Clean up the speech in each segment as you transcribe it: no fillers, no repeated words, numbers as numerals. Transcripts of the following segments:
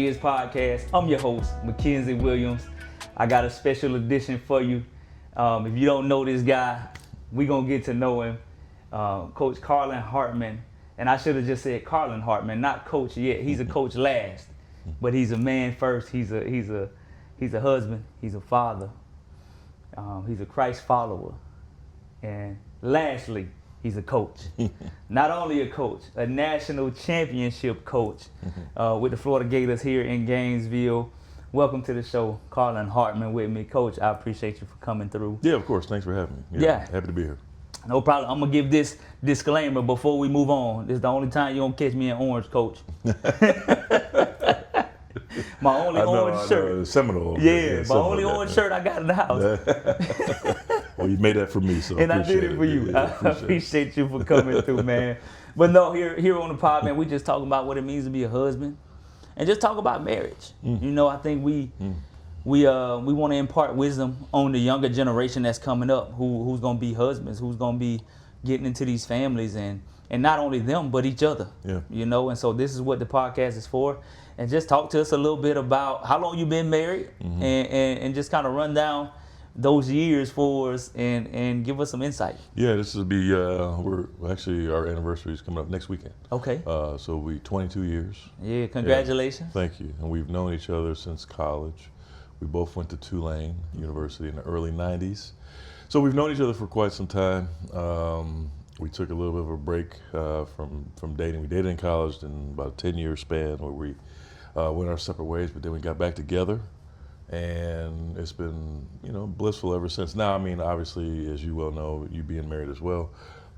Ideas Podcast. I'm your host, Mackenzie Williams. I got a special edition for you. If you don't know this guy, we're going to get to know him. Coach Carlin Hartman. And I should have just said Carlin Hartman, not coach yet. He's a coach last, but he's a man first. He's a husband. He's a father. He's a Christ follower. And lastly, he's a coach. Not only a coach, a national championship coach with the Florida Gators here in Gainesville. Welcome to the show, Carlin Hartman with me. Coach, I appreciate you for coming through. Yeah, of course. Thanks for having me. Yeah. Happy to be here. No problem. I'm going to give this disclaimer before we move on. This is the only time you don't catch me in orange, Coach. My only orange shirt. Seminole. Yeah, my only orange shirt I got in the house. Well, you made that for me, so and I did it for you. Yeah, I appreciate you for coming through, man. But no, here on the pod, man, we just talking about what it means to be a husband, and just talk about marriage. You know, I think we want to impart wisdom on the younger generation that's coming up, who's gonna be husbands, who's gonna be getting into these families, and not only them but each other. Yeah. You know, and so this is what the podcast is for. And just talk to us a little bit about how long you've been married, and just kind of run down those years for us and give us some insight. Yeah, this will be, we're actually, our anniversary is coming up next weekend. Okay. So we 22 years. Yeah, congratulations. Yeah, thank you. And we've known each other since college. We both went to Tulane University in the early 90s. So we've known each other for quite some time. We took a little bit of a break from dating. We dated in college in about a 10-year span where we went our separate ways, but then we got back together. And it's been, blissful ever since. Now, I mean, obviously, as you well know, you being married as well,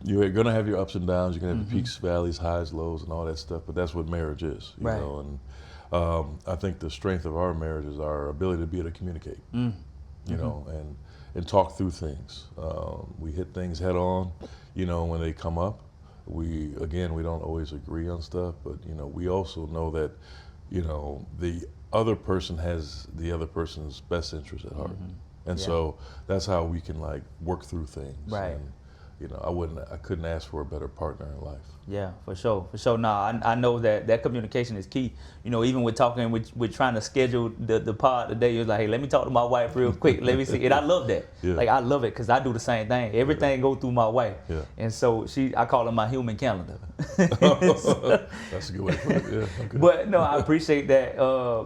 you're going to have your ups and downs. You're going to have the peaks, valleys, highs, lows, and all that stuff. But that's what marriage is, you know. And I think the strength of our marriage is our ability to be able to communicate, you know, and talk through things. We hit things head on, when they come up. We don't always agree on stuff, but, we also know that, the other person has the other person's best interest at heart. And so that's how we can work through things. Right. And, I couldn't ask for a better partner in life. Yeah, for sure. No, I know that communication is key. Even with talking, with trying to schedule the pod today, you're like, hey, let me talk to my wife real quick. Let me see. And I love that. Yeah. I love it because I do the same thing. Everything go through my wife. Yeah. And so I call her my human calendar. That's a good way to put it. Yeah. Okay. But no, I appreciate that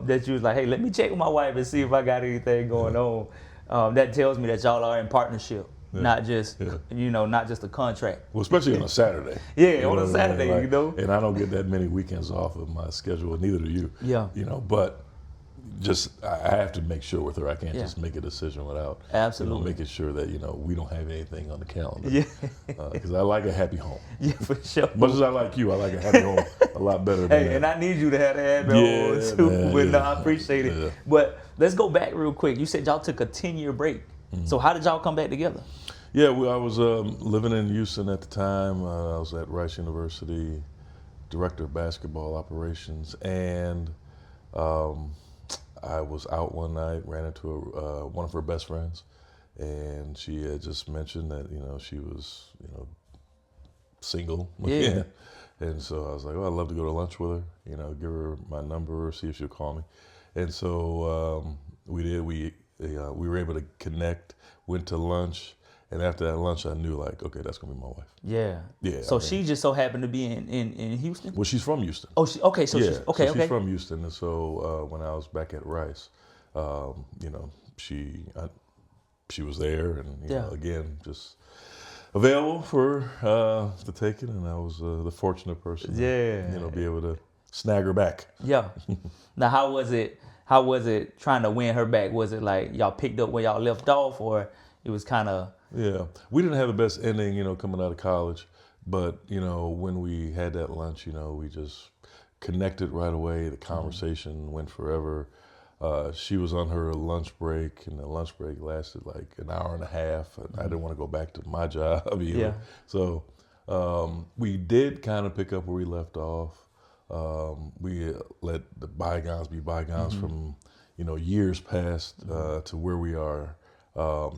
that you was like, hey, let me check with my wife and see if I got anything going on. That tells me that y'all are in partnership. Yeah. Not just, not just a contract. Well, especially on a Saturday. Yeah, on a Saturday, And I don't get that many weekends off of my schedule, neither do you. Yeah. But just, I have to make sure with her. I can't just make a decision without making sure that, we don't have anything on the calendar. Yeah. Because I like a happy home. Yeah, for sure. Much as I like you, I like a happy home a lot better than that. And I need you to have a happy home too. Man, but no, I appreciate it. Yeah. But let's go back real quick. You said y'all took a 10-year break. So how did y'all come back together? Yeah, I was living in Houston at the time. I was at Rice University, director of basketball operations, and I was out one night, ran into one of her best friends, and she had just mentioned that she was single. Yeah. And so I was like, I'd love to go to lunch with her. Give her my number, see if she'll call me. And so we did. We were able to connect. Went to lunch. And after that lunch, I knew okay, that's gonna be my wife. Yeah. Yeah. So she just so happened to be in Houston? Well, she's from Houston. Oh, okay. So yeah. she's she's from Houston, and so when I was back at Rice, she was there, and again, just available for the taking, and I was the fortunate person. To be able to snag her back. Yeah. Now, how was it trying to win her back? Was it like y'all picked up where y'all left off, or it was kind of... Yeah. We didn't have the best ending, coming out of college. But, when we had that lunch, we just connected right away. The conversation went forever. She was on her lunch break, and the lunch break lasted an hour and a half. And I didn't want to go back to my job either. Yeah. So we did kind of pick up where we left off. We let the bygones be bygones from, years past to where we are.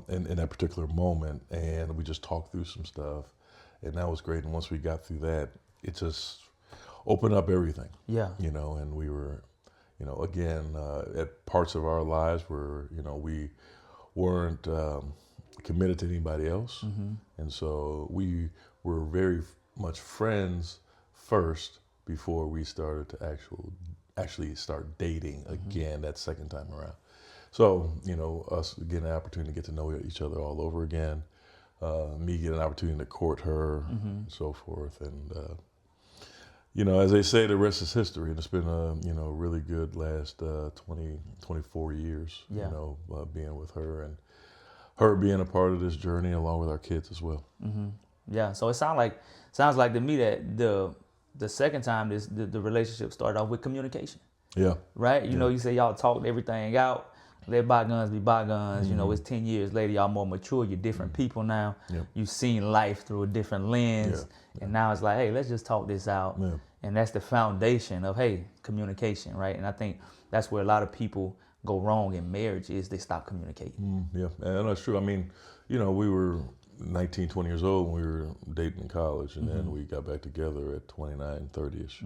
In that particular moment, and we just talked through some stuff, and that was great. And once we got through that, it just opened up everything. Yeah. And we were, again, at parts of our lives where, we weren't committed to anybody else. And so we were very much friends first before we started to actually start dating again that second time around. So, us getting an opportunity to get to know each other all over again, me getting an opportunity to court her, and so forth. And, as they say, the rest is history. And it's been a, really good last 24 years, Yeah. being with her and her being a part of this journey along with our kids as well. Yeah. So it sounds like to me that the second time the relationship started off with communication. Yeah. Right? You say y'all talked everything out. Let bygones be bygones. It's 10 years later, y'all more mature. You're different people now. Yep. You've seen life through a different lens. Yeah. And now it's like, hey, let's just talk this out. Yeah. And that's the foundation of, hey, communication, right? And I think that's where a lot of people go wrong in marriage is they stop communicating. Yeah, and that's true. I mean, we were 19, 20 years old when we were dating in college, and then we got back together at 29, 30-ish.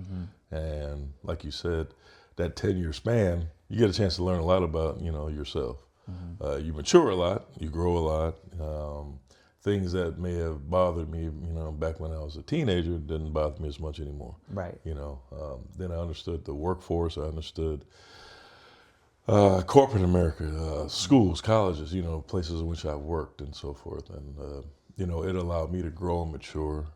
And like you said, that 10-year span, you get a chance to learn a lot about, yourself. You mature a lot, you grow a lot. Things that may have bothered me, back when I was a teenager didn't bother me as much anymore. Right. Then I understood the workforce, I understood corporate America, schools, colleges, places in which I've worked and so forth. And, it allowed me to grow and mature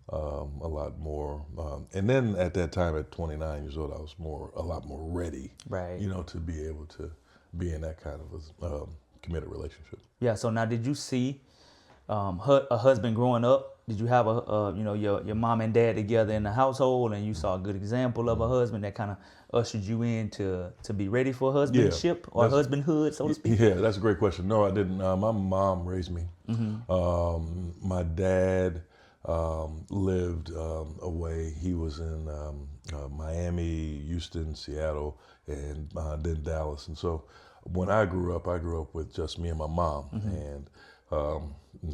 a lot more. And then at that time, at 29 years old, I was a lot more ready, Right. to be able to be in that kind of a committed relationship. Yeah. So now, did you see a husband growing up? Did you have your mom and dad together in the household, and you saw a good example of a husband that kind of ushered you in to be ready for husbandship or husbandhood, so to speak? Yeah, that's a great question. No, I didn't. My mom raised me. My dad lived away. He was in Miami, Houston, Seattle, and then Dallas. And so when I grew up with just me and my mom. And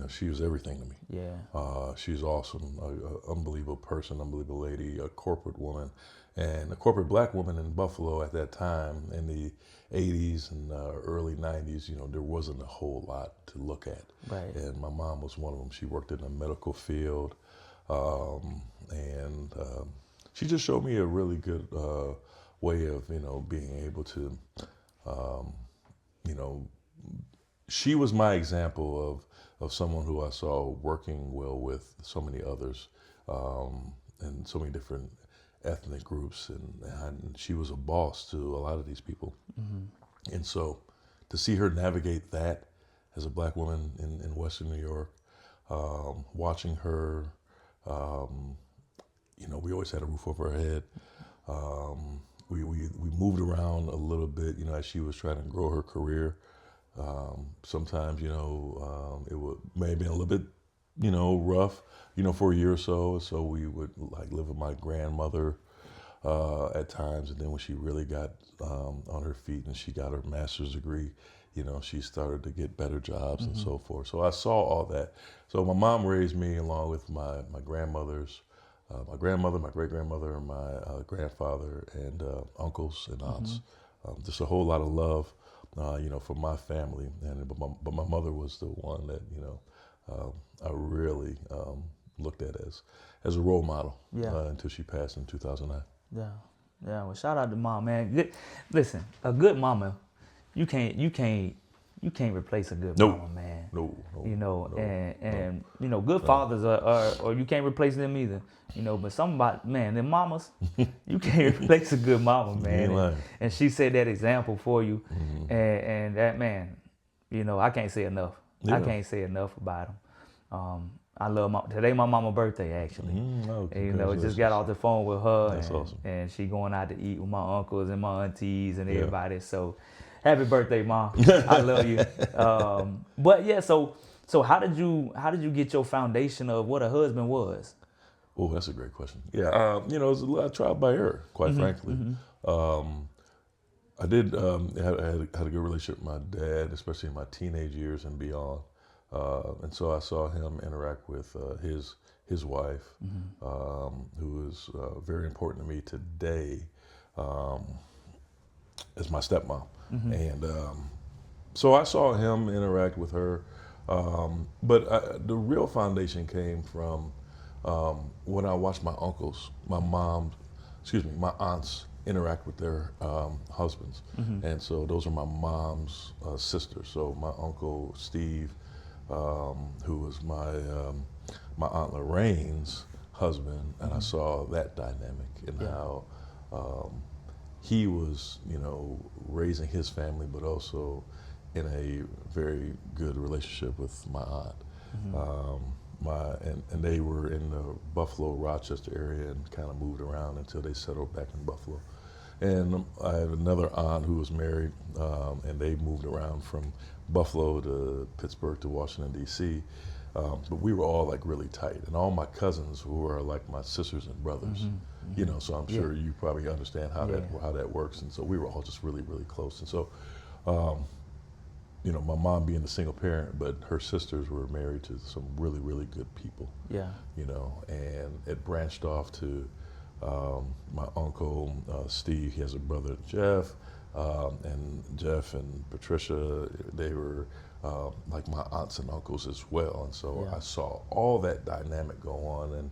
she was everything to me. Yeah. She's awesome, unbelievable person, unbelievable lady, a corporate woman, and a corporate black woman in Buffalo at that time in the 80s and early 90s. There wasn't a whole lot to look at. Right. And my mom was one of them. She worked in the medical field, and she just showed me a really good way of being able to she was my example of someone who I saw working well with so many others, and so many different ethnic groups, and she was a boss to a lot of these people. And so to see her navigate that as a black woman in Western New York, watching her, we always had a roof over our head. We moved around a little bit, as she was trying to grow her career. Sometimes, it may have been a little bit, rough, for a year or so. So we would live with my grandmother at times. And then when she really got on her feet and she got her master's degree, she started to get better jobs and so forth. So I saw all that. So my mom raised me along with my grandmothers, my grandmother, my great-grandmother, my grandfather, and uncles and aunts. Just a whole lot of love. For my family, but my mother was the one that I really looked at as a role model. Until she passed in 2009. Yeah. Well, shout out to mom, man. Listen, a good mama, you can't replace a good mama, man. No. And good fathers are, or you can't replace them either. But something about, man, them mamas, you can't replace a good mama, man. And she set that example for you. And that, man, I can't say enough. I can't say enough about them. I love today my mama's birthday, actually. And, just got off the phone with her. That's awesome. And she going out to eat with my uncles and my aunties and everybody. So happy birthday, Mom. I love you. But yeah, so how did you get your foundation of what a husband was? Oh, that's a great question. Yeah, it was a lot of trial by error, quite frankly. I did had a good relationship with my dad, especially in my teenage years and beyond. And so I saw him interact with his wife, who is very important to me today. as my stepmom, and so I saw him interact with her. But the real foundation came from when I watched my uncles, my aunts interact with their husbands. And so those are my mom's sisters. So my uncle Steve, who was my aunt Lorraine's husband, and I saw that dynamic and how he was, raising his family, but also in a very good relationship with my aunt. And they were in the Buffalo, Rochester area and kind of moved around until they settled back in Buffalo. And I had another aunt who was married, and they moved around from Buffalo to Pittsburgh to Washington, D.C. But we were all like really tight, and all my cousins who were like my sisters and brothers, so I'm sure you probably understand how that works. And so we were all just really, really close. And so, my mom being a single parent, but her sisters were married to some really, really good people. Yeah. And it branched off to my uncle Steve. He has a brother Jeff, and Jeff and Patricia. They were like my aunts and uncles as well. And so I saw all that dynamic go on,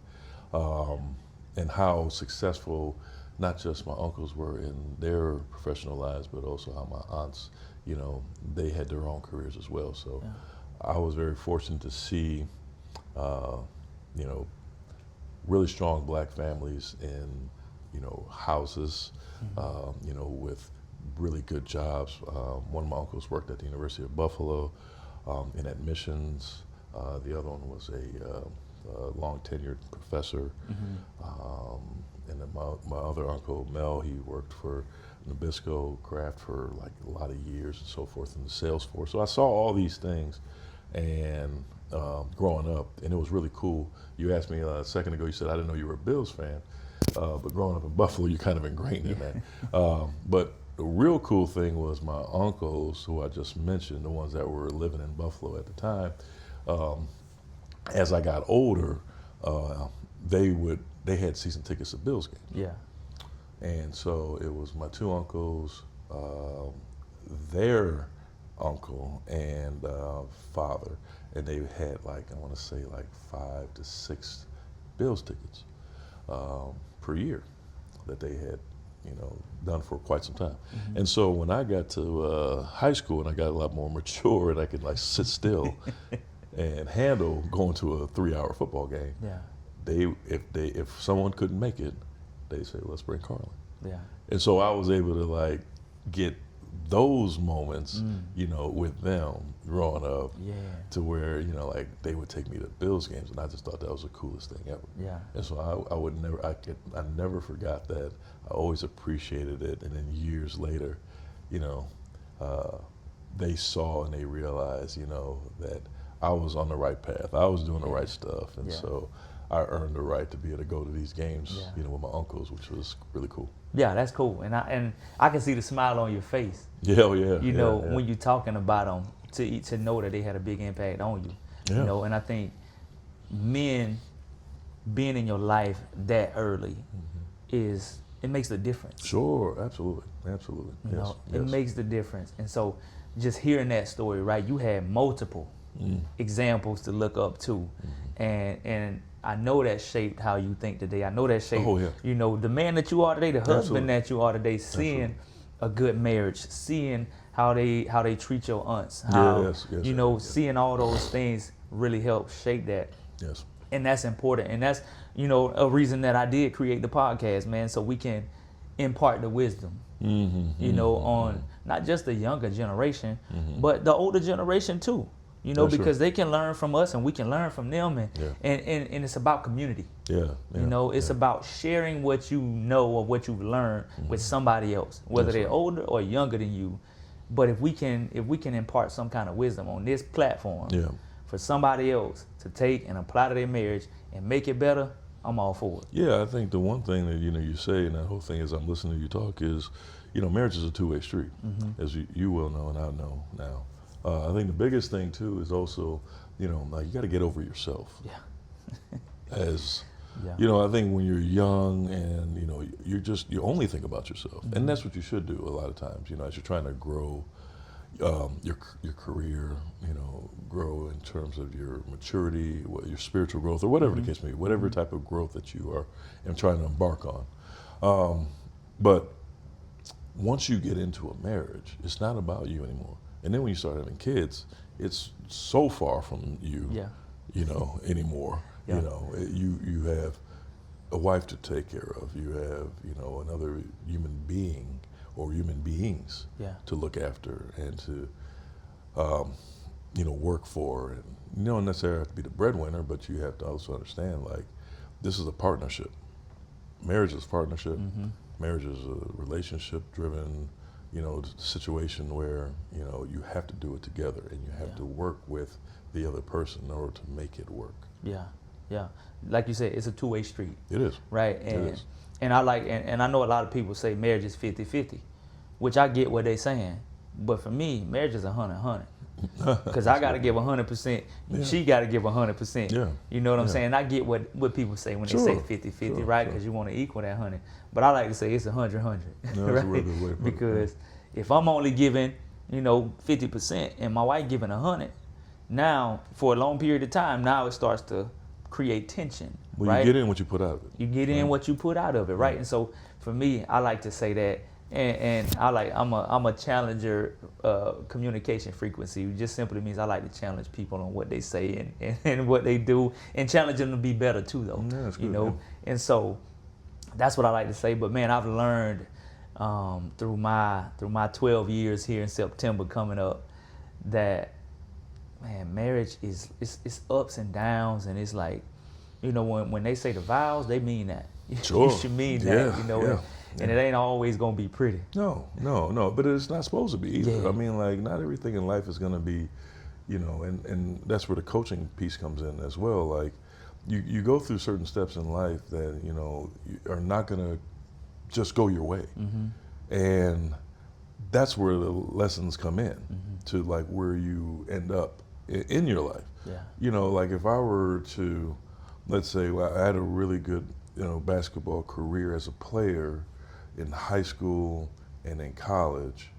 and how successful not just my uncles were in their professional lives, but also how my aunts, they had their own careers as well. So I was very fortunate to see, really strong black families in, houses, with really good jobs. One of my uncles worked at the University of Buffalo in admissions. The other one was a long tenured professor. And then my other uncle, Mel, he worked for Nabisco Craft for like a lot of years and so forth in the sales force. So I saw all these things and growing up, and it was really cool. You asked me a second ago, you said, I didn't know you were a Bills fan, but growing up in Buffalo, you're kind of ingrained in that. But the real cool thing was my uncles, who I just mentioned, the ones that were living in Buffalo at the time, as I got older, they had season tickets to Bills games. Yeah. And so it was my two uncles, their uncle and father, and they had I want to say 5 to 6 Bills tickets per year that they had, done for quite some time. And so when I got to high school and I got a lot more mature and I could sit still and handle going to a 3-hour football game, if someone couldn't make it, they say, let's bring Carlin. Yeah. And so I was able to get those moments, with them growing up, to where they would take me to Bills games, and I just thought that was the coolest thing ever. Yeah. And so I never forgot that. I always appreciated it, and then years later, they saw and they realized, that I was on the right path. I was doing the right stuff, and so I earned the right to be able to go to these games, with my uncles, which was really cool. Yeah, that's cool, and I can see the smile on your face. Yeah, when you're talking about them, to know that they had a big impact on you. Yeah. And I think men being in your life that early it makes the difference. Sure, absolutely. It makes the difference, and so just hearing that story, right? You had multiple examples to look up to, and I know that shaped how you think today. I know that shaped, the man that you are today, the husband that you are today, seeing a good marriage, seeing how they treat your aunts, seeing all those things really help shape that. Yes. And that's important. And that's, a reason that I did create the podcast, man, so we can impart the wisdom, on not just the younger generation, but the older generation too. Because they can learn from us and we can learn from them, and it's about community. It's about sharing what you know or what you've learned with somebody else, whether they're older or younger than you. But if we can impart some kind of wisdom on this platform for somebody else to take and apply to their marriage and make it better, I'm all for it. Yeah, I think the one thing that you say, and that whole thing as I'm listening to you talk, is marriage is a two-way street, as you will know and I know now. I think the biggest thing too is also, you got to get over yourself. Yeah. As Yeah. You know, I think when you're young and, you know, you only think about yourself. And that's what you should do a lot of times, you know, as you're trying to grow your career, you know, grow in terms of your maturity, your spiritual growth, or whatever the case may be, whatever type of growth that you are and trying to embark on. But once you get into a marriage, it's not about you anymore. And then when you start having kids, it's so far from you, Yeah. you know, anymore. Yeah. You know, you have a wife to take care of. You have, you know, another human being or human beings Yeah. to look after and to, you know, work for. And you don't necessarily have to be the breadwinner, but you have to also understand, like, this is a partnership. Marriage is a partnership. Marriage is a relationship-driven, you know, situation where, you know, you have to do it together and you have to work with the other person in order to make it work. Yeah. Yeah. Like you said, it's a two-way street. It is. Right. And I like, and I know a lot of people say marriage is 50-50, which I get what they're saying. But for me, marriage is 100-100. Because I got to give 100%. She got to give 100%. Yeah. You know what I'm saying? I get what people say when they say 50-50, right? Because you want to equal that 100. But I like to say it's 100-100. No, that's a right? really good way to put it. Because if I'm only giving, you know, 50% and my wife giving 100, now for a long period of time, now it starts to create tension. Well, right? you get in what you put out of it. You get in what you put out of it, right? And so for me, I like to say that, and I'm a challenger communication frequency. It just simply means I like to challenge people on what they say and what they do, and challenge them to be better too, though. Yeah, that's good, you know, and so that's what I like to say. But man, I've learned through my 12 years here in September coming up that, man, marriage is it's ups and downs, and it's like, you know, when they say the vows, they mean that. Sure. You should mean that, you know, and it ain't always gonna be pretty. No, but it's not supposed to be either. Yeah. I mean, like, not everything in life is gonna be, you know, and that's where the coaching piece comes in as well. Like, you go through certain steps in life that, you know, are not gonna just go your way. And that's where the lessons come in to, like, where you end up in your life. Yeah. You know, like, if I were to, let's say, well, I had a really good, you know, basketball career as a player in high school and in college,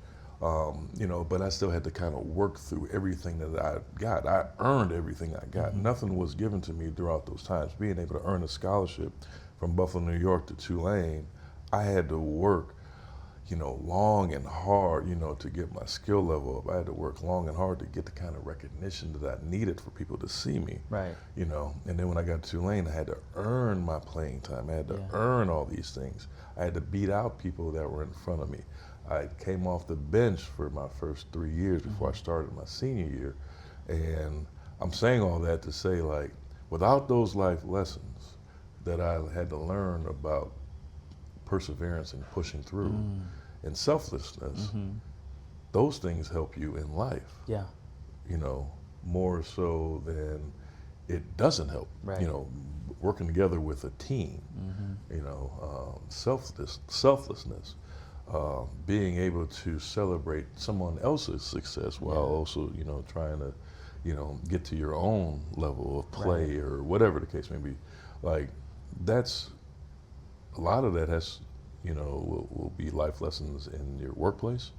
you know, but I still had to kind of work through everything that I got. I earned everything I got. Nothing was given to me throughout those times. Being able to earn a scholarship from Buffalo, New York to Tulane, I had to work, you know, long and hard, you know, to get my skill level up. I had to work long and hard to get the kind of recognition that I needed for people to see me. Right. You know, and then when I got to Tulane, I had to earn my playing time. I had to earn all these things. I had to beat out people that were in front of me. I came off the bench for my first 3 years before I started my senior year. And I'm saying all that to say, like, without those life lessons that I had to learn about perseverance and pushing through and selflessness, those things help you in life. Yeah. You know, more so than it doesn't help. Right. You know, working together with a team, you know, selflessness, being able to celebrate someone else's success while also, you know, trying to, you know, get to your own level of play or whatever the case may be. Like, that's, a lot of that has, you know, will be life lessons in your workplace,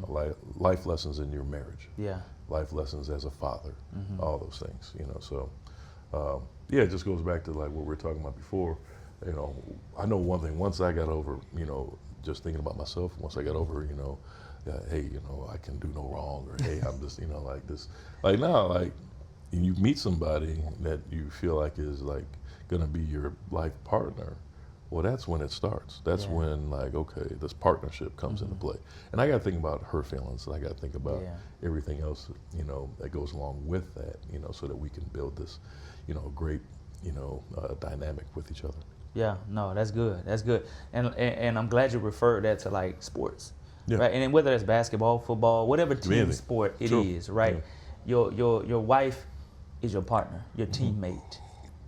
life lessons in your marriage, life lessons as a father, all those things, you know. So, yeah, it just goes back to, like, what we were talking about before. You know, I know one thing, once I got over, you know, just thinking about myself, once I got over, you know, hey, you know, I can do no wrong, or hey, I'm just, you know, like this. Like, now, like, you meet somebody that you feel like is, like, gonna be your life partner, well, that's when it starts. That's when, like, okay, this partnership comes into play. And I got to think about her feelings. I got to think about everything else, you know, that goes along with that, you know, so that we can build this, you know, great, you know, dynamic with each other. Yeah, no, that's good. That's good. And I'm glad you referred that to, like, sports. Yeah. Right? And then whether it's basketball, football, whatever team sport it is, right? Yeah. Your wife is your partner, your teammate,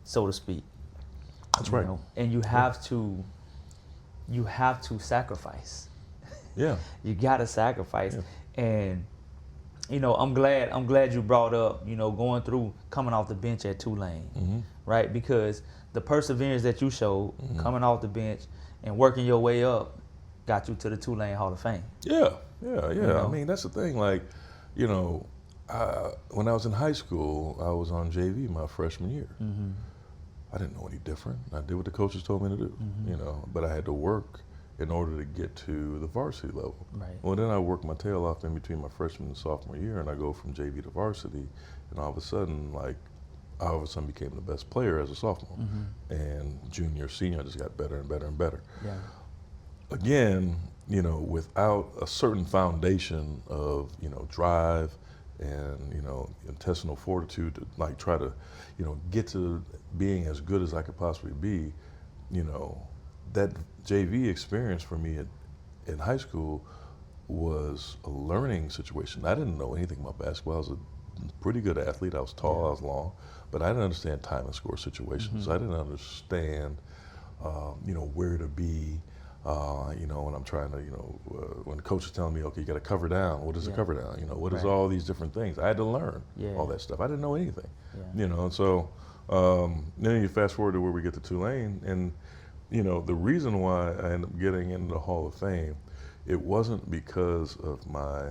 so to speak. That's right. Know? And you have to sacrifice. Yeah. You gotta sacrifice. And you know, I'm glad you brought up, you know, coming off the bench at Tulane. right? Because the perseverance that you showed coming off the bench and working your way up got you to the Tulane Hall of Fame. Yeah. know? I mean, that's the thing. Like, you know, when I was in high school, I was on JV my freshman year. I didn't know any different. I did what the coaches told me to do, you know, but I had to work in order to get to the varsity level. Right. Well, then I worked my tail off in between my freshman and sophomore year, and I go from JV to varsity, and all of a sudden, like, I all of a sudden became the best player as a sophomore. And junior, senior, I just got better and better and better. Yeah. Again, you know, without a certain foundation of, you know, drive and, you know, intestinal fortitude to like try to, you know, get to being as good as I could possibly be, you know, that JV experience for me in high school was a learning situation. I didn't know anything about basketball. I was a pretty good athlete. I was tall, I was long, but I didn't understand time and score situations. I didn't understand, you know, where to be. You know, when I'm trying to, you know, when the coach is telling me, okay, you got to cover down. What is a cover down? You know, what is all these different things? I had to learn all that stuff. I didn't know anything. You know, and so then you fast forward to where we get to Tulane, and you know, the reason why I ended up getting into the Hall of Fame, it wasn't because of my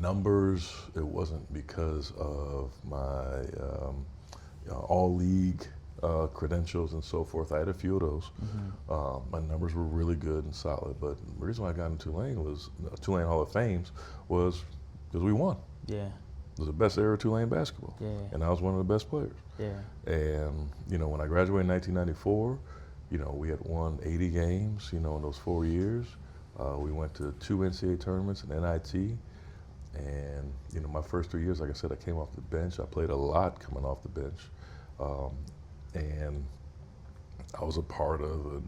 numbers. It wasn't because of my all league credentials and so forth. I had a few of those. My numbers were really good and solid, but the reason why I got into Tulane was Tulane Hall of Fames was because we won. Yeah. It was the best era of Tulane basketball, and I was one of the best players. And you know, when I graduated in 1994, you know, we had won 80 games. You know, in those 4 years, we went to 2 NCAA tournaments and NIT. And you know, my first 3 years, like I said, I came off the bench. I played a lot coming off the bench. And I was a part of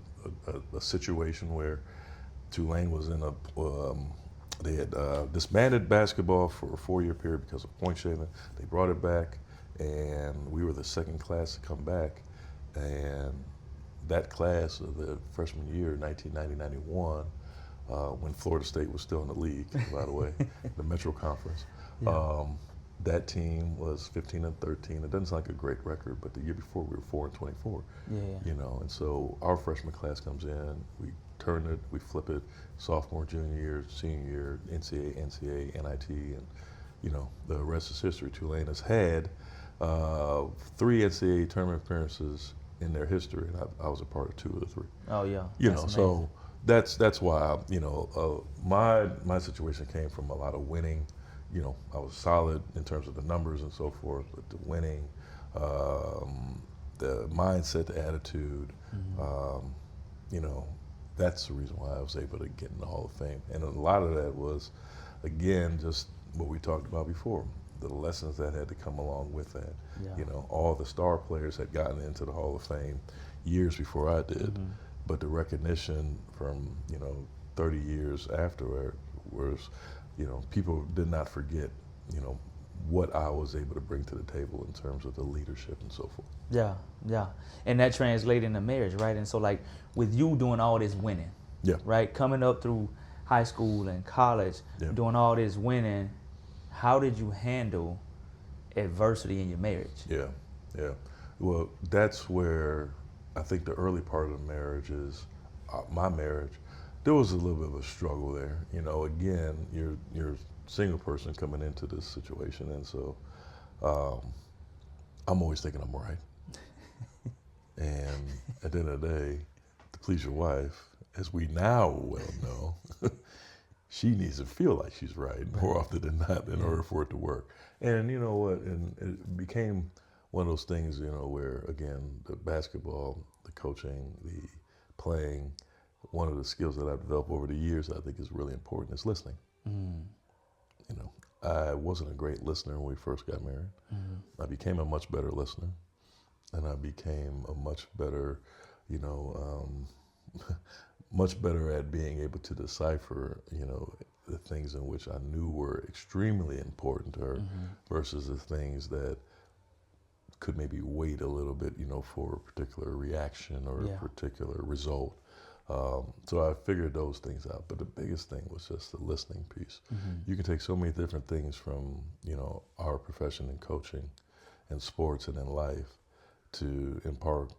a situation where Tulane was in they had disbanded basketball for a 4-year period because of point shaving. They brought it back, and we were the second class to come back. And that class of the freshman year, 1990-91, when Florida State was still in the league, by the way, the Metro Conference. That team was 15-13. It doesn't sound like a great record, but the year before we were 4-24. You know, and so our freshman class comes in, we turn it, we flip it, sophomore, junior year, senior year, NCAA, NIT, and you know, the rest is history. Tulane has had 3 NCAA tournament appearances in their history, and I was a part of 2 of the 3. Oh yeah. You That's know, amazing. so that's why, you know, my situation came from a lot of winning. You know, I was solid in terms of the numbers and so forth, but the winning, the mindset, the attitude, you know, that's the reason why I was able to get in the Hall of Fame. And a lot of that was, again, just what we talked about before, the lessons that had to come along with that. You know, all the star players had gotten into the Hall of Fame years before I did, but the recognition from, you know, 30 years after was, you know, people did not forget, you know, what I was able to bring to the table in terms of the leadership and so forth. Yeah. And that translated into marriage, right? And so like with you doing all this winning, right? Coming up through high school and college, doing all this winning, how did you handle adversity in your marriage? Yeah. Well, that's where I think the early part of the marriage is, my marriage, there was a little bit of a struggle there. You know, again, you're a single person coming into this situation, and so I'm always thinking I'm right. And at the end of the day, to please your wife, as we now well know, she needs to feel like she's right more often than not in order for it to work. And you know what? And it became one of those things, you know, where again, the basketball, the coaching, the playing, one of the skills that I've developed over the years that I think is really important is listening. You know, I wasn't a great listener when we first got married. I became a much better listener, and I became a much better, you know, much better at being able to decipher, you know, the things in which I knew were extremely important to her versus the things that could maybe wait a little bit, you know, for a particular reaction or a particular result. So I figured those things out, but the biggest thing was just the listening piece. You can take so many different things from, you know, our profession in coaching in sports and in life to embark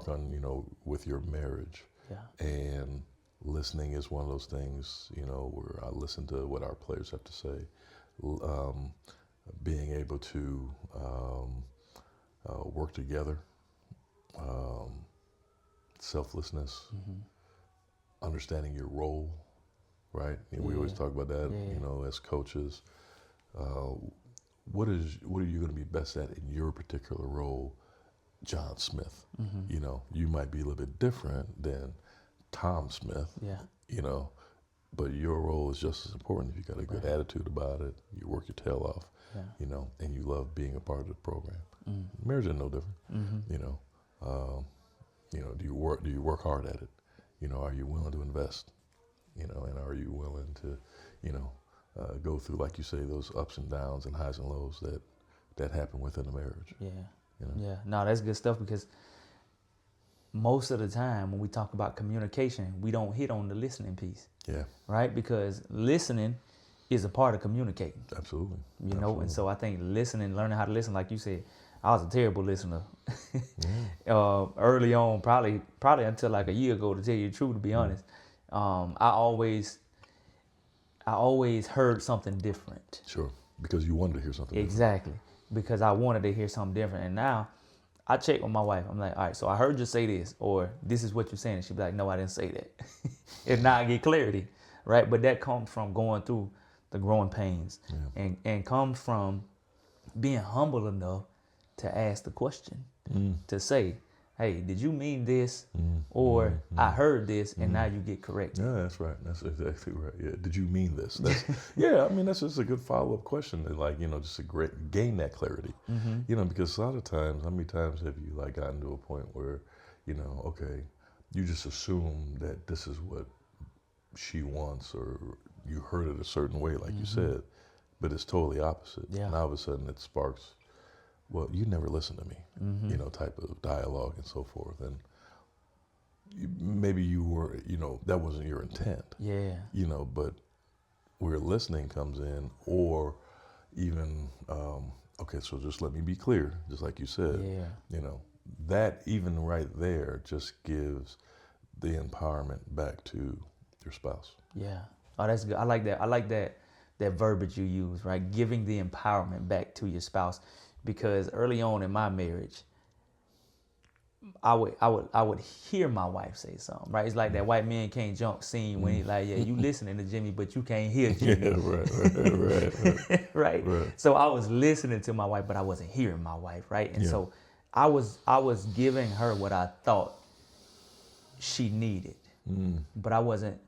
on, with your marriage. Yeah. And listening is one of those things, where I listen to what our players have to say. Being able to work together, selflessness, understanding your role, right? We always talk about that, as coaches. What are you going to be best at in your particular role, John Smith? You might be a little bit different than Tom Smith. Yeah. But your role is just as important. If you got a good attitude about it, you work your tail off, and you love being a part of the program. Marriage is no different. Do you work hard at it? Are you willing to invest? And are you willing to, go through, like you say, those ups and downs and highs and lows that happen within a marriage? Yeah. No, that's good stuff, because most of the time when we talk about communication, we don't hit on the listening piece. Yeah. Right? Because listening is a part of communicating. Absolutely. And so I think learning how to listen, like you said, I was a terrible listener. Early on, probably until like a year ago, to tell you the truth, to be honest. I always heard something different. Sure. Because you wanted to hear something different. Exactly. Because I wanted to hear something different. And now I check with my wife. I'm like, all right, so I heard you say this, or this is what you're saying. And she'd be like, no, I didn't say that. And now I get clarity, right? But that comes from going through the growing pains, and comes from being humble enough to ask the question, to say, hey, did you mean this? Or I heard this, and now you get corrected. Yeah, that's right. That's exactly right. Yeah. Did you mean this? That's, that's just a good follow-up question. And just to gain that clarity. Because a lot of times, how many times have you gotten to a point where, okay, you just assume that this is what she wants, or you heard it a certain way, like you said, but it's totally opposite. Yeah. And all of a sudden it sparks, well, you never listened to me, type of dialogue and so forth. And maybe you were, that wasn't your intent. Yeah. But where listening comes in, or even, okay, so just let me be clear, just like you said, that even right there just gives the empowerment back to your spouse. Yeah. Oh, that's good. I like that. I like that verbiage you use, right? Giving the empowerment back to your spouse. Because early on in my marriage, I would hear my wife say something, right? It's like that white man can't jump scene when he's like, yeah, you listening to Jimmy, but you can't hear Jimmy. Yeah, right. Right? So I was listening to my wife, but I wasn't hearing my wife, right? And so I was giving her what I thought she needed, but I wasn't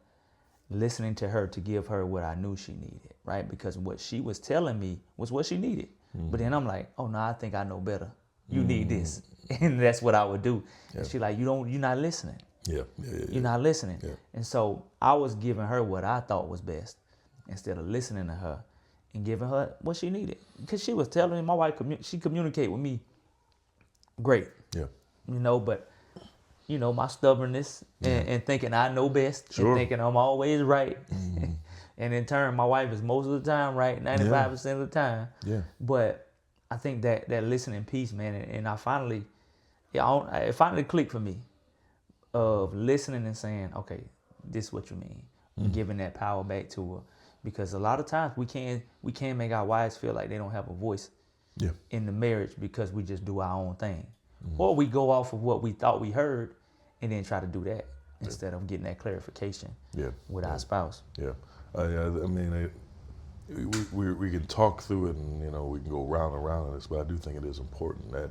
listening to her to give her what I knew she needed, right? Because what she was telling me was what she needed. But then I'm like, oh no, I think I know better. You need this. And that's what I would do. And she like, you're not listening. Yeah. You're not listening. Yeah. And so I was giving her what I thought was best instead of listening to her and giving her what she needed. Because she was telling me, my wife, she communicated with me great. Yeah. But my stubbornness and thinking I know best, Sure. and thinking I'm always right. And in turn, my wife is most of the time right, 95% of the time. Yeah. But I think that listening piece, man, and it finally clicked for me of listening and saying, okay, this is what you mean. And giving that power back to her. Because a lot of times we can't make our wives feel like they don't have a voice in the marriage because we just do our own thing. Or we go off of what we thought we heard and then try to do that instead of getting that clarification with our spouse. Yeah. I mean, we can talk through it and, we can go round and round on this, but I do think it is important that,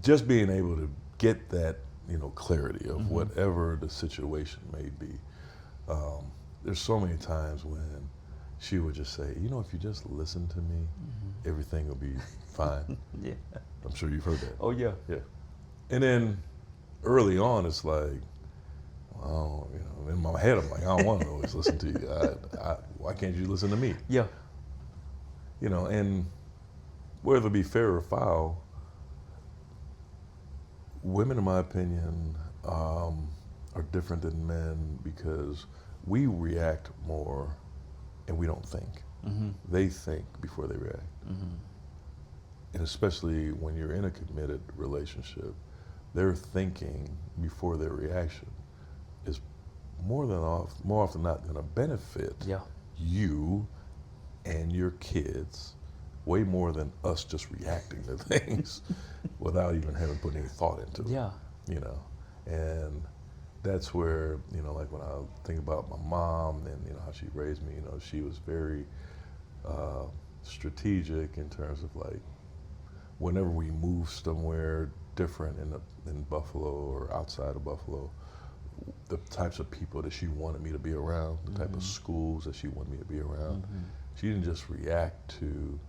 just being able to get that, clarity of whatever the situation may be. There's so many times when she would just say, if you just listen to me, everything will be fine. Yeah. I'm sure you've heard that. Oh, yeah. Yeah. And then early on, it's like, well, in my head, I'm like, I don't want to always listen to you. Why can't you listen to me? Yeah. And whether it be fair or foul, women, in my opinion, are different than men because we react more and we don't think. They think before they react. And especially when you're in a committed relationship, their thinking before their reaction is more often not going to benefit you and your kids way more than us just reacting to things without even having put any thought into it. You know, and that's where, you know, like when I think about my mom and, you know, how she raised me, you know, she was very strategic in terms of like, whenever we moved somewhere different in Buffalo or outside of Buffalo, the types of people that she wanted me to be around, the type of schools that she wanted me to be around, she didn't just react to,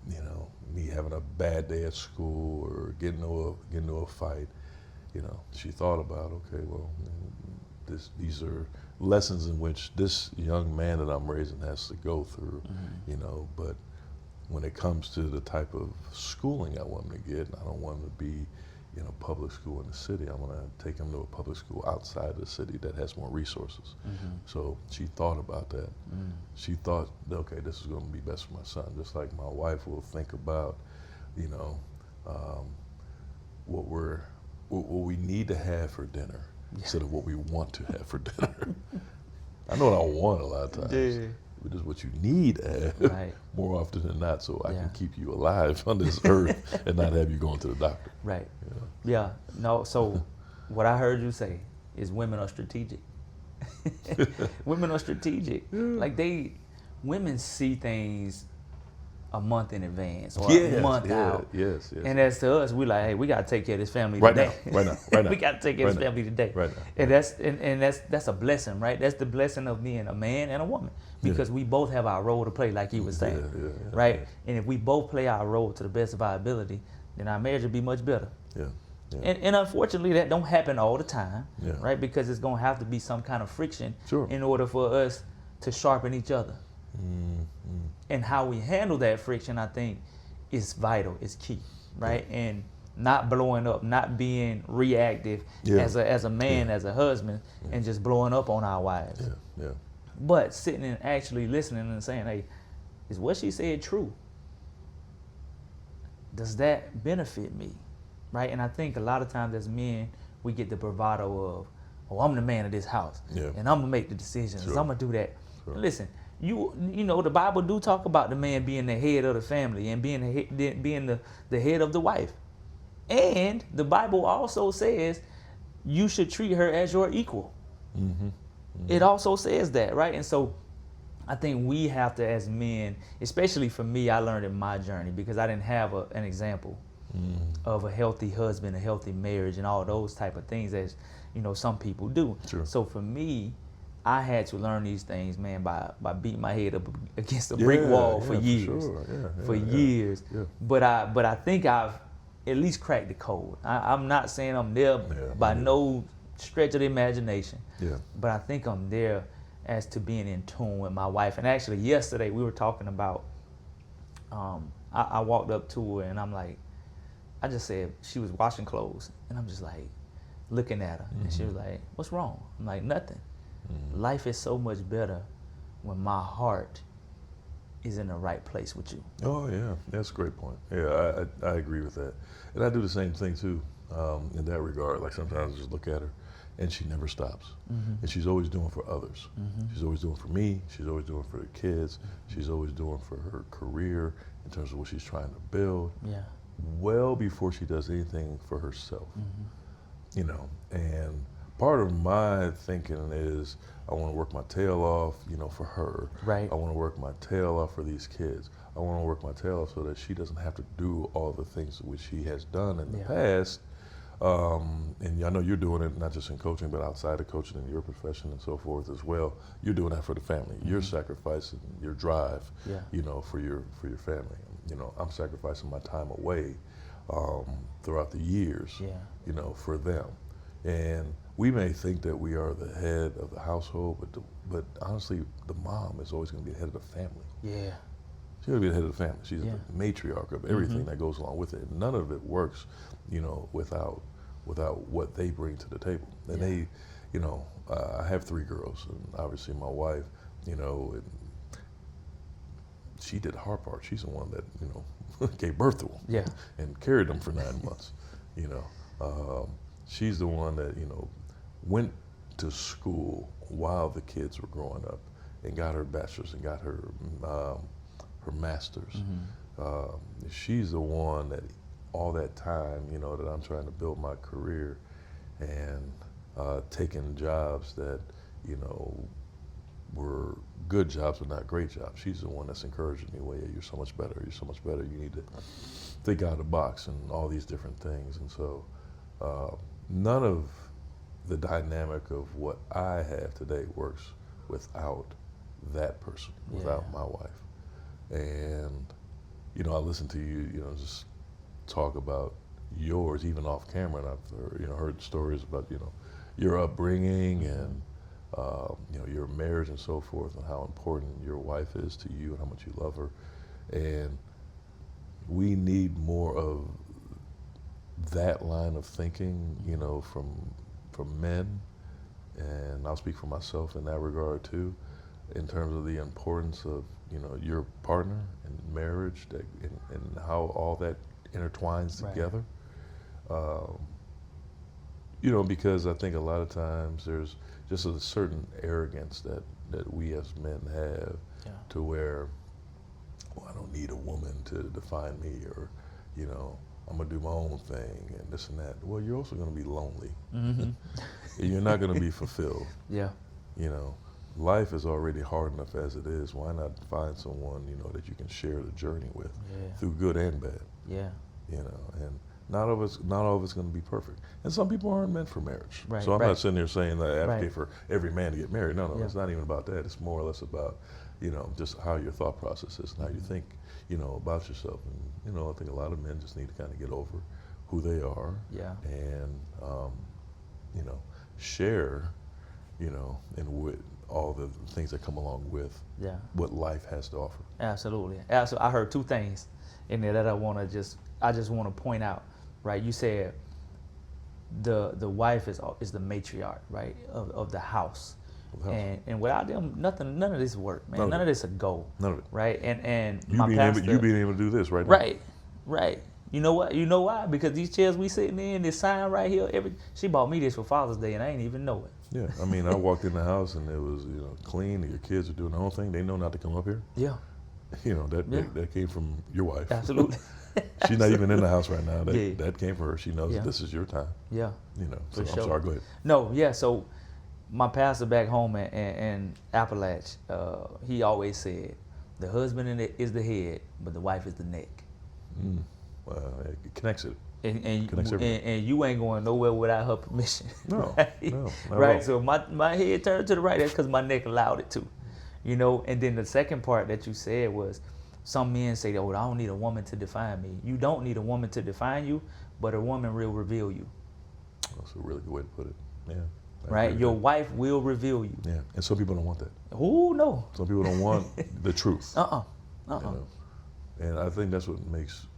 you know, me having a bad day at school or getting into a fight. You know, she thought about, okay, well, these are lessons in which this young man that I'm raising has to go through, you know, but when it comes to the type of schooling I want him to get, I don't want him to be in a public school in the city. I want to take him to a public school outside of the city that has more resources. So she thought about that. She thought, okay, this is going to be best for my son. Just like my wife will think about, you know, what we need to have for dinner instead of what we want to have for dinner. I know what I want a lot of times. But this is what you need to have more often than not, so I can keep you alive on this earth and not have you going to the doctor. Right. Yeah. No. So, what I heard you say is women are strategic. Women are strategic. Like women see things a month in advance or a month out. Yes. And as to us, we like, hey, we gotta take care of this family right today. Now. We gotta take care of this family today. Right now. And that's a blessing, right? That's the blessing of being a man and a woman, because we both have our role to play, like you was saying, right? And if we both play our role to the best of our ability, then our marriage will be much better. And unfortunately, that don't happen all the time, right? Because it's gonna have to be some kind of friction in order for us to sharpen each other. And how we handle that friction, I think, is vital, is key, right? And not blowing up, not being reactive as a man, as a husband, and just blowing up on our wives. But sitting and actually listening and saying, hey, is what she said true? Does that benefit me, right? And I think a lot of times as men, we get the bravado of, oh, I'm the man of this house, and I'm gonna make the decisions, I'm gonna do that. Listen, you know, the Bible do talk about the man being the head of the family and being the head of the wife. And the Bible also says you should treat her as your equal. It also says that, right? And so I think we have to, as men, especially for me, I learned in my journey because I didn't have an example of a healthy husband, a healthy marriage, and all those type of things as, you know, some people do. So for me, I had to learn these things, man, by beating my head up against a brick wall for years. For years. But I think I've at least cracked the code. I'm not saying I'm there by no stretch of the imagination. But I think I'm there as to being in tune with my wife. And actually yesterday we were talking about, I walked up to her and I'm like, I just said, she was washing clothes. And I'm just like looking at her. And she was like, what's wrong? I'm like, nothing. Life is so much better when my heart is in the right place with you. Oh yeah, that's a great point. Yeah, I agree with that, and I do the same thing too in that regard. Like sometimes I just look at her, and she never stops, and she's always doing for others. She's always doing for me. She's always doing for the kids. She's always doing for her career in terms of what she's trying to build. Well before she does anything for herself, you know, and part of my thinking is I want to work my tail off, you know, for her. I want to work my tail off for these kids. I want to work my tail off so that she doesn't have to do all the things which she has done in the past. And I know you're doing it not just in coaching, but outside of coaching in your profession and so forth as well. You're doing that for the family. You're sacrificing your drive, you know, for your family. You know, I'm sacrificing my time away throughout the years, you know, for them. And we may think that we are the head of the household, but honestly, the mom is always going to be the head of the family. She's going to be the head of the family. She's the matriarch of everything that goes along with it. None of it works, you know, without what they bring to the table. And they, you know, I have 3 girls, and obviously my wife, you know, she did the hard part. She's the one that, gave birth to them. Yeah. And carried them for 9 months. She's the one that, went to school while the kids were growing up and got her bachelor's and got her master's. She's the one that all that time, that I'm trying to build my career and taking jobs that, were good jobs but not great jobs. She's the one that's encouraging me, well, yeah, you're so much better, you need to think out of the box and all these different things. And so none of the dynamic of what I have today works without that person, without my wife. And, I listen to you, just talk about yours, even off camera, and I've heard stories about, your upbringing and, your marriage and so forth, and how important your wife is to you and how much you love her. And we need more of that line of thinking, from men, and I'll speak for myself in that regard too, in terms of the importance of, your partner and marriage, and how all that intertwines together. Because I think a lot of times there's just a certain arrogance that we as men have, to where, well, I don't need a woman to define me, or, I'm gonna do my own thing and this and that. Well, you're also gonna be lonely. And you're not gonna be fulfilled. Yeah. Life is already hard enough as it is. Why not find someone, that you can share the journey with, through good and bad. Yeah. And not all of it's going to be perfect. And some people aren't meant for marriage. Right, so I'm right. not sitting there saying that I advocate Right. for every man to get married. No, Yeah. it's not even about that. It's more or less about, just how your thought process is and how you think, about yourself. And, I think a lot of men just need to kind of get over who they are. Yeah. And, share, and with all the things that come along with what life has to offer. Absolutely. I heard two things in there that I just want to point out. Right, you said the wife is the matriarch, right, of the house. And without them, none of this work, man. None of this a go. None of it. Right, and You my pastor, you being able to do this right now. Right. You know what? You know why? Because these chairs we sitting in, this sign right here, she bought me this for Father's Day, and I ain't even know it. Yeah, I walked in the house and it was, clean. Your kids are doing their own thing. They know not to come up here. Yeah. That came from your wife. Absolutely. She's not even in the house right now. That came from her. She knows Yeah. this is your time. Yeah. So For sure. I'm sorry, go ahead. No, yeah, so my pastor back home in Appalach, he always said, the husband is the head, but the wife is the neck. It connects it. And you ain't going nowhere without her permission. No, right? no, not at Right, all. so my head turned to the right, that's because my neck allowed it to. And then the second part that you said was, some men say, oh, I don't need a woman to define me. You don't need a woman to define you, but a woman will reveal you. That's a really good way to put it. Yeah. I Right? agree Your with wife will reveal you. that. Yeah, and some people don't want that. Who no? Some people don't want the truth. And I think that's what makes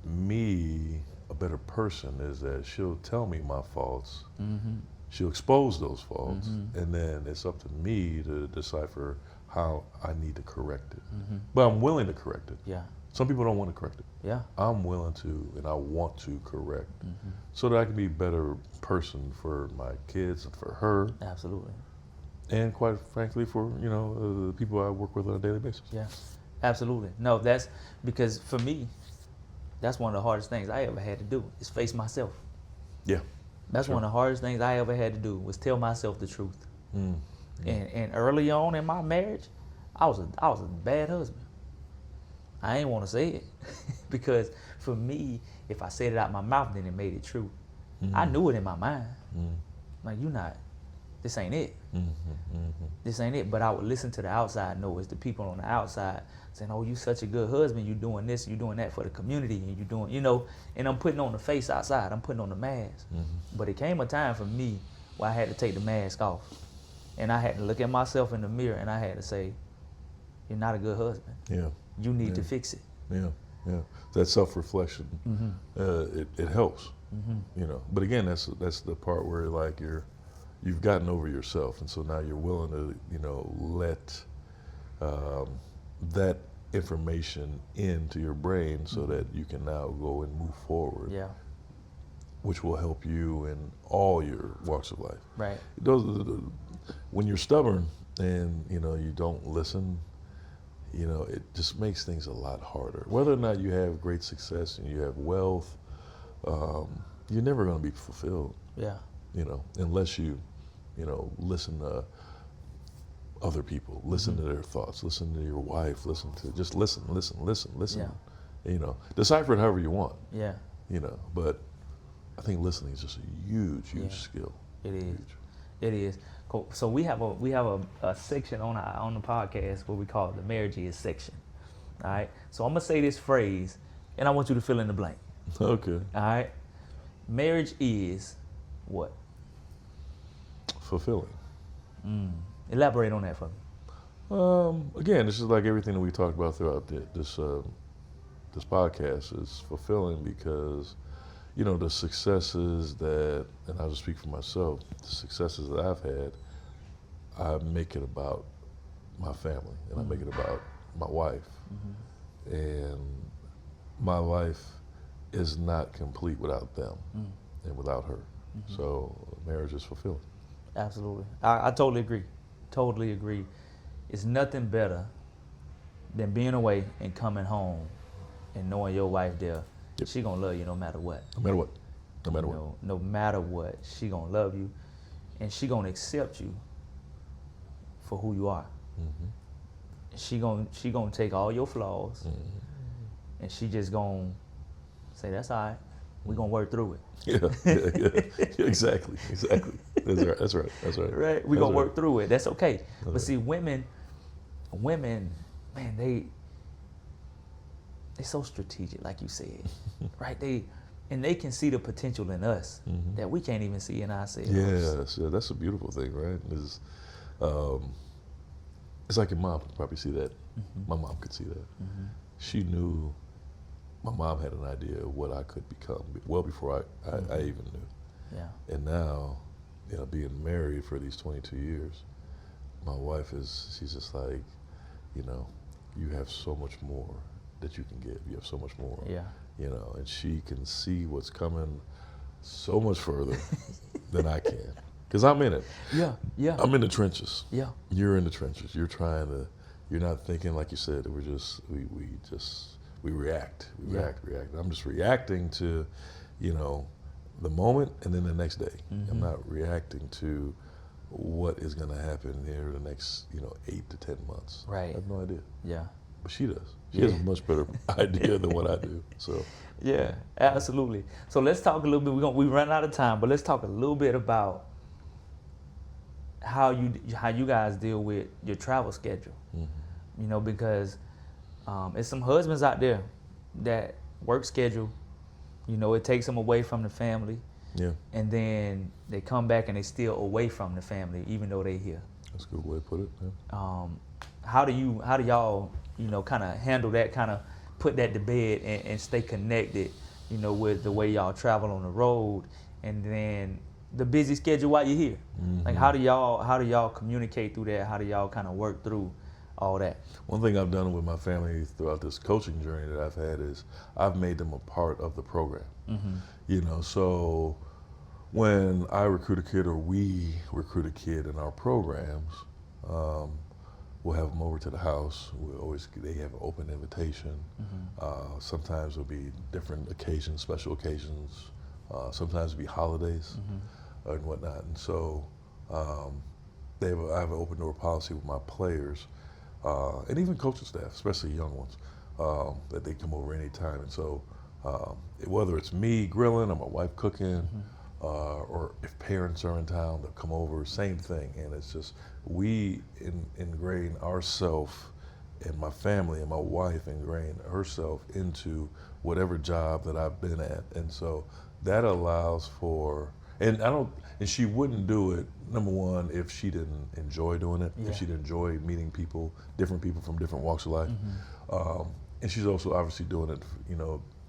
me a better person, is that she'll tell me my faults. She'll expose those faults, and then it's up to me to decipher how I need to correct it. But I'm willing to correct it. Yeah. Some people don't want to correct it. Yeah. I'm willing to, and I want to correct, so that I can be a better person for my kids and for her, Absolutely. and quite frankly for the people I work with on a daily basis. Yeah. Absolutely. No, that's because for me, that's one of the hardest things I ever had to do is face myself. Yeah. That's Sure. one of the hardest things I ever had to do was tell myself the truth. And early on in my marriage, I was a bad husband. I ain't want to say it because for me, if I said it out my mouth, then it made it true. I knew it in my mind. Like, this ain't it. This ain't it. But I would listen to the outside noise, the people on the outside saying, oh, you such a good husband. You doing this, you doing that for the community, and you doing, and I'm putting on the face outside. I'm putting on the mask. But it came a time for me where I had to take the mask off. And I had to look at myself in the mirror and I had to say, you're not a good husband. Yeah. You need to fix it. Yeah. That self-reflection, it helps. But again, that's the part where like you've gotten over yourself, and so now you're willing to let that information into your brain so that you can now go and move forward, Yeah. which will help you in all your walks of life. Right. When you're stubborn and you don't listen, it just makes things a lot harder. Whether or not you have great success and you have wealth, you're never going to be fulfilled. Yeah. Unless you listen to other people, listen to their thoughts, listen to your wife, listen. Yeah. Decipher it however you want. Yeah. But I think listening is just a huge skill. It is. Huge. It is. Cool. So we have a section on the podcast what we call the marriage is section. All right. So I'm gonna say this phrase, and I want you to fill in the blank. Okay. All right. Marriage is what? Fulfilling. Elaborate on that for me. Again, this is like everything that we talked about throughout this podcast is fulfilling because, the successes that, and I'll just speak for myself, the successes that I've had, I make it about my family and I make it about my wife. And my life is not complete without them and without her. So marriage is fulfilling. Absolutely. I totally agree. Totally agree. It's nothing better than being away and coming home and knowing your wife there. Yep. She gonna love you no matter what. No matter what. No matter what. No matter what, she gonna love you, and she gonna accept you for who you are. She gonna take all your flaws, and she just gonna say, "That's all right. We gonna work through it." Yeah. Exactly. That's right. Right. We gonna work through it. That's okay. But see, women, man, they so strategic, like you said, right? They can see the potential in us that we can't even see in ourselves. Yes, yeah, that's a beautiful thing, right? It's like your mom could probably see that. My mom could see that. She knew. My mom had an idea of what I could become well before I even knew. Yeah. And now, being married for these 22 years, my wife she's just like, you have so much more that you can give. You have so much more. Yeah. And she can see what's coming so much further than I can. Because I'm in it. Yeah. I'm in the trenches. Yeah. You're in the trenches. You're not thinking like you said, we react. We react. I'm just reacting to, the moment and then the next day. I'm not reacting to what is going to happen here the next, 8 to 10 months. Right. I have no idea. Yeah. But she does. She has a much better idea than what I do. So. Yeah, absolutely. So let's talk a little bit. We run out of time, but let's talk a little bit about how you guys deal with your travel schedule. Because there's some husbands out there that work schedule, it takes them away from the family. Yeah. And then they come back and they still away from the family, even though they're here. That's a good way to put it. Yeah. How do y'all, kind of handle that, kind of put that to bed and stay connected, with the way y'all travel on the road, and then the busy schedule while you're here? Like, how do y'all communicate through that? How do y'all kind of work through all that? One thing I've done with my family throughout this coaching journey that I've had is I've made them a part of the program. So when I recruit a kid or we recruit a kid in our programs, we'll have them over to the house. They have an open invitation. Sometimes it'll be different occasions, special occasions. Sometimes it'll be holidays and whatnot. And so I have an open door policy with my players and even coaching staff, especially young ones, that they come over anytime. And so whether it's me grilling or my wife cooking, or if parents are in town, they'll come over, same thing. And it's just, we ingrain ourselves, and my family and my wife ingrain herself into whatever job that I've been at. And so that allows for, and she wouldn't do it, number one, if she didn't enjoy doing it, if she didn't enjoy meeting people, different people from different walks of life. And she's also obviously doing it,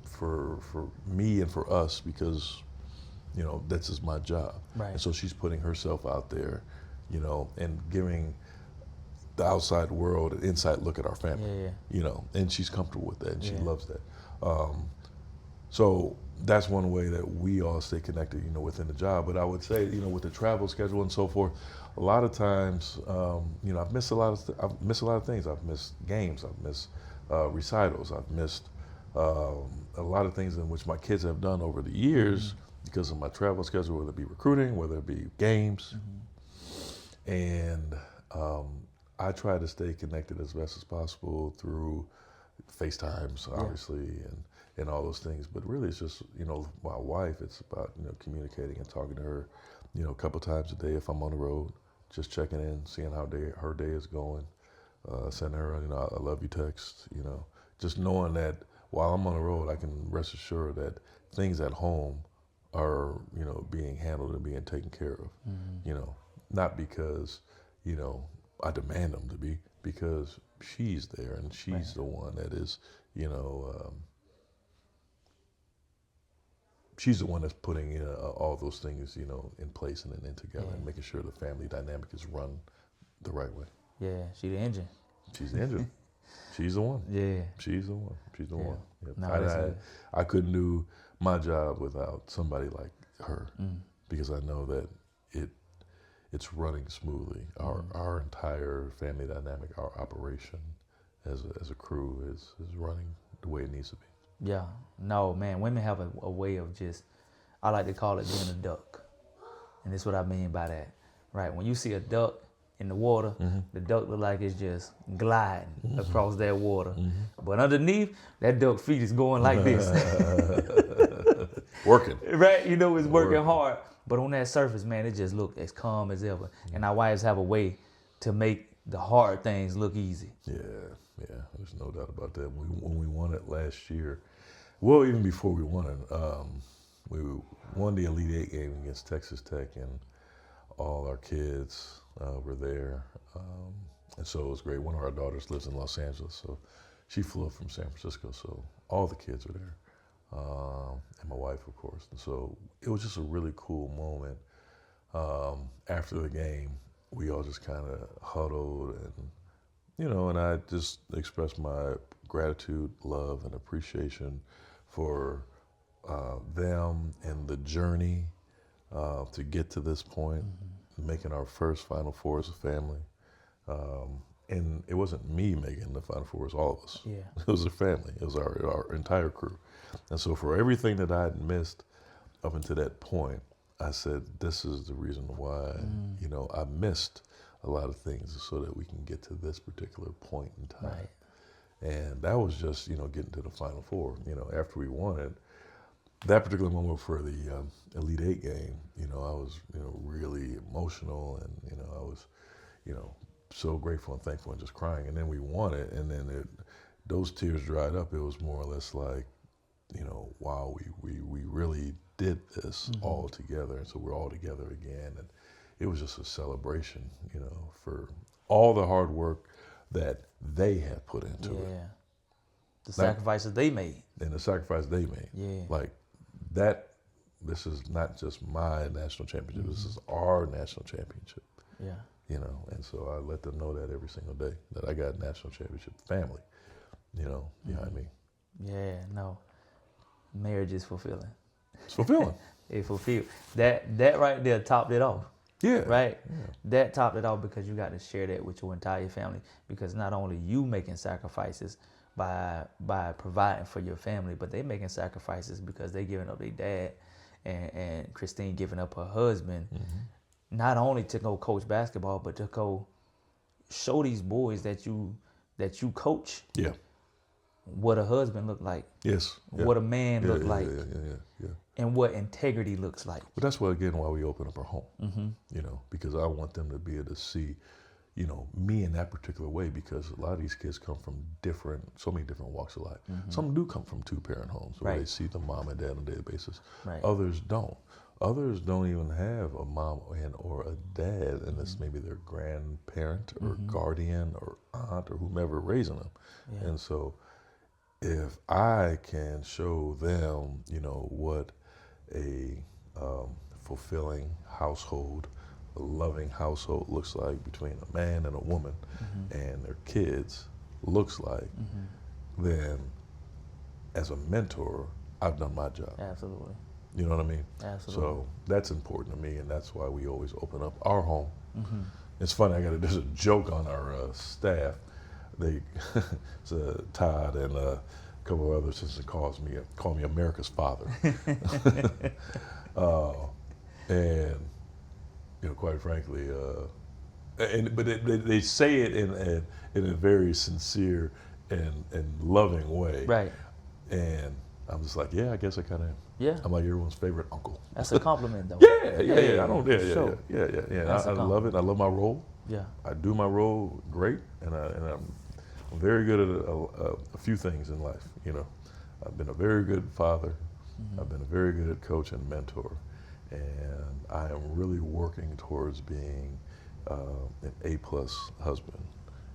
for me and for us, because that's just my job. Right. And so she's putting herself out there, and giving the outside world, an inside look at our family. Yeah. You know, and she's comfortable with that, and she Yeah. loves that. So that's one way that we all stay connected, you know, within the job. But I would say, you know, with the travel schedule and so forth, a lot of times, you know, I've missed a lot of things. I've missed games. I've missed recitals. I've missed a lot of things in which my kids have done over the years because of my travel schedule, whether it be recruiting, whether it be games, and I try to stay connected as best as possible through FaceTimes, obviously, and all those things. But really, it's just, you know, my wife. It's about, you know, communicating and talking to her, you know, a couple times a day if I'm on the road, just checking in, seeing how her day is going, sending her, you know, I love you text, you know, just knowing that while I'm on the road, I can rest assured that things at home are, you know, being handled and being taken care of, you know, not because, you know, I demand them to be, because she's there and she's the one that is, you know, she's the one that's putting all those things, you know, in place and then together and making sure the family dynamic is run the right way. Yeah, she the engine. She's the engine. She's the one. Yeah. She's the one. She's the one. Yep. No, I couldn't do my job without somebody like her, because I know that it's running smoothly. Our entire family dynamic, our operation as a crew is running the way it needs to be. Yeah. No, man, women have a way of just, I like to call it being a duck. And that's what I mean by that. Right? When you see a duck in the water, the duck look like it's just gliding across that water. But underneath, that duck feet is going like this. Working. Right? You know, it's working hard. But on that surface, man, it just look as calm as ever. And our wives have a way to make the hard things look easy. Yeah. There's no doubt about that. When we won it last year, well, even before we won it, we won the Elite Eight game against Texas Tech, and all our kids were there. And so it was great. One of our daughters lives in Los Angeles, so she flew up from San Francisco. So all the kids were there, and my wife, of course. And so it was just a really cool moment. After the game, we all just kind of huddled and, you know, and I just expressed my gratitude, love, and appreciation for them and the journey to get to this point, making our first Final Four as a family. And it wasn't me making the Final Four, it was all of us. Yeah. It was a family. It was our entire crew. And so for everything that I had missed up until that point, I said, this is the reason why, you know, I missed a lot of things so that we can get to this particular point in time. Right. And that was just, you know, getting to the Final Four. You know, after we won it, that particular moment for the Elite Eight game, you know, I was, you know, really emotional, and, you know, I was, you know, so grateful and thankful and just crying. And then we won it, and then those tears dried up. It was more or less like, you know, wow, we really did this all together. And so we're all together again. And it was just a celebration, you know, for all the hard work that they had put into it. The sacrifices they made. And the sacrifice they made. Yeah. Like that, this is not just my national championship, this is our national championship. Yeah. You know, and so I let them know that every single day, that I got national championship family, you know, behind me. Yeah, no. Marriage is fulfilling. It's fulfilling. It fulfilled. That right there topped it off. Yeah. Right? Yeah. That topped it off because you got to share that with your entire family. Because not only you making sacrifices by providing for your family, but they making sacrifices because they giving up their dad, and Christine giving up her husband, not only to go coach basketball, but to go show these boys that you coach Yeah. what a husband look like. Yes. Yeah. What a man look like. Yeah. And what integrity looks like. But that's why, again, why we open up our home, you know, because I want them to be able to see, you know, me in that particular way, because a lot of these kids come from so many different walks of life. Some do come from two-parent homes where they see the mom and dad on a daily basis. Right. Others don't. Others don't even have a mom or a dad, and it's maybe their grandparent or guardian or aunt or whomever raising them. Yeah. And so if I can show them, you know, what a fulfilling household a loving household looks like between a man and a woman and their kids looks like, then as a mentor, I've done my job. Absolutely. You know what I mean? Absolutely. So that's important to me, and that's why we always open up our home. It's funny, there's a joke on our staff. It's Todd and a couple of other assistants call me America's father. And quite frankly, but they say it in a very sincere and loving way. Right. And I'm just like, yeah, I guess I kind of am. Yeah. I'm like everyone's favorite uncle. That's a compliment, though. Yeah. I don't. Yeah. I love it. I love my role. Yeah. I do my role great, and I'm very good at a few things in life. I've been a very good father. I've been a very good coach and mentor, and I am really working towards being an A+ husband.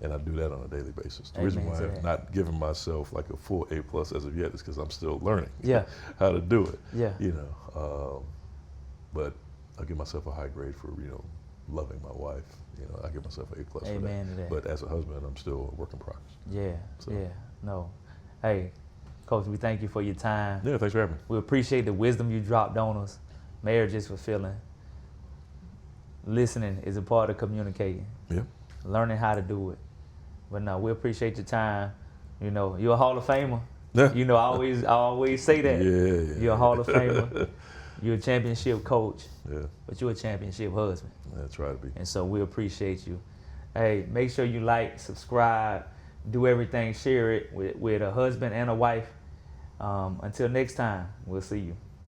And I do that on a daily basis. The reason why I've not given myself like a full A+ as of yet is because I'm still learning how to do it. Yeah. But I give myself a high grade for loving my wife. I give myself an A+ for Amen to that. But as a husband, I'm still a work in progress. Yeah. So. Yeah. No. Hey, Coach, we thank you for your time. Yeah, thanks for having me. We appreciate the wisdom you dropped on us. Marriage is fulfilling. Listening is a part of communicating. Yeah. Learning how to do it. But no, we appreciate your time. You're a Hall of Famer. Yeah. I always say that. Yeah. You're a Hall of Famer. You're a championship coach. Yeah. But you're a championship husband. That's right, to be. And so we appreciate you. Hey, make sure you like, subscribe, do everything, share it with a husband and a wife. Until next time, we'll see you.